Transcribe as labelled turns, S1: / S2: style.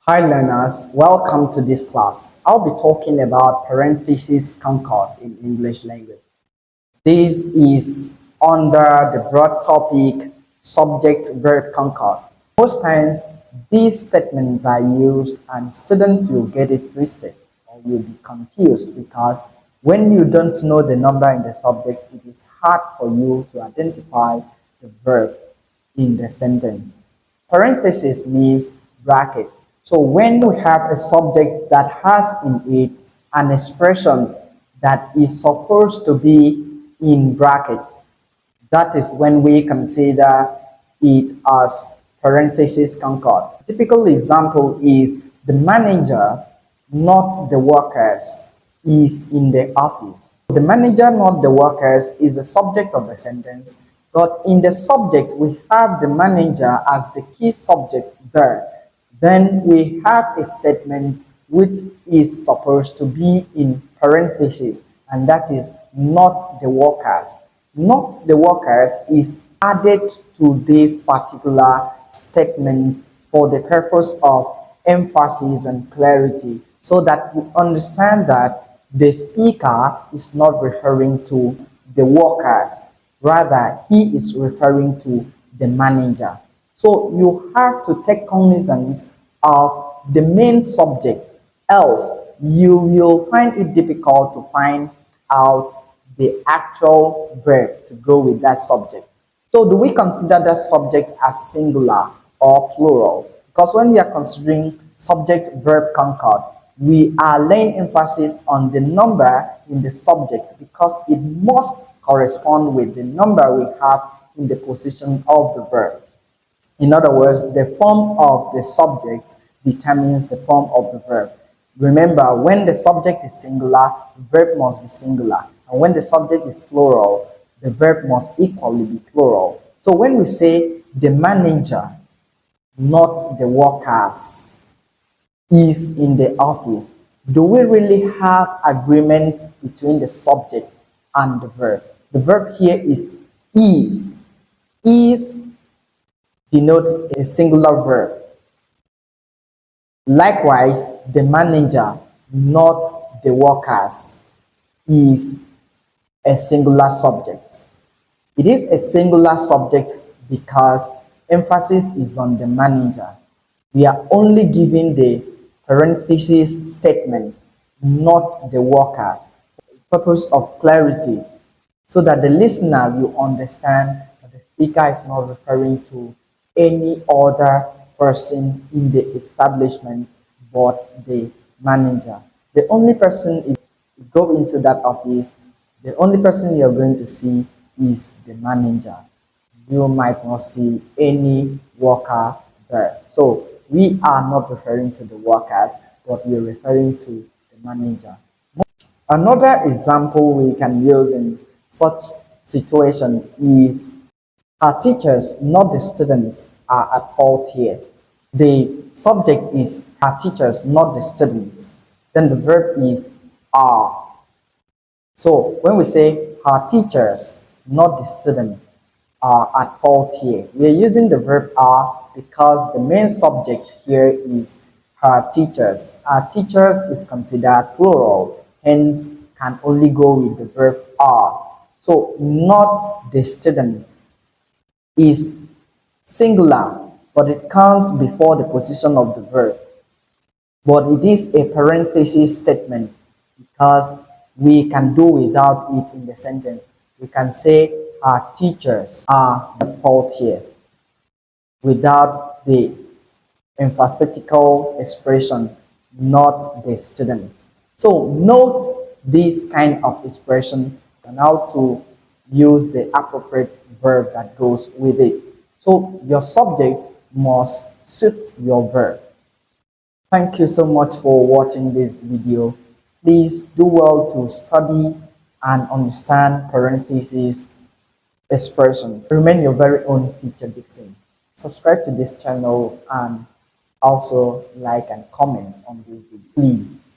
S1: Hi learners, welcome to this class. I'll be talking about parenthesis concord in English language. This is under the broad topic subject-verb concord. Most times these statements are used and students will get it twisted or will be confused because when you don't know the number in the subject, it is hard for you to identify the verb in the sentence. Parenthesis means bracket. So when we have a subject that has in it an expression that is supposed to be in brackets, that is when we consider it as parenthesis concord. A typical example is the manager, not the workers, is in the office. The manager, not the workers, is the subject of the sentence, but in the subject we have the manager as the key subject there. Then we have a statement which is supposed to be in parentheses, and that is not the workers. Not the workers is added to this particular statement for the purpose of emphasis and clarity, so that we understand that the speaker is not referring to the workers, rather he is referring to the manager. So you have to take cognizance of the main subject, else you will find it difficult to find out the actual verb to go with that subject. So do we consider that subject as singular or plural? Because when we are considering subject-verb concord, we are laying emphasis on the number in the subject because it must correspond with the number we have in the position of the verb. In other words, the form of the subject determines the form of the verb. Remember, when the subject is singular, the verb must be singular. And when the subject is plural, the verb must equally be plural. So when we say the manager, not the workers, is in the office, do we really have agreement between the subject and the verb? The verb here is is. Is denotes a singular verb. Likewise, the manager, not the workers, is a singular subject. It is a singular subject because emphasis is on the manager. We are only giving the parenthesis statement, not the workers, for the purpose of clarity, so that the listener will understand that the speaker is not referring to any other person in the establishment but the manager. The only person, if you go into that office, the only person you're going to see is the manager. You might not see any worker there. So we are not referring to the workers, but we're referring to the manager. Another example we can use in such situation is our teachers, not the students, are at fault here. The subject is our teachers, not the students. Then the verb is are. So when we say our teachers, not the students, are at fault here, we are using the verb are because the main subject here is her teachers. Our teachers is considered plural, hence can only go with the verb are. So not the students is singular, but it comes before the position of the verb. But it is a parenthesis statement because we can do without it in the sentence. We can say our teachers are at fault here without the emphatical expression, not the students. So note this kind of expression and how to use the appropriate verb that goes with it. So your subject must suit your verb. Thank you so much for watching this video. Please do well to study and understand parentheses expressions. Remain your very own teacher Dixon. Subscribe to this channel and also like and comment on this video, please.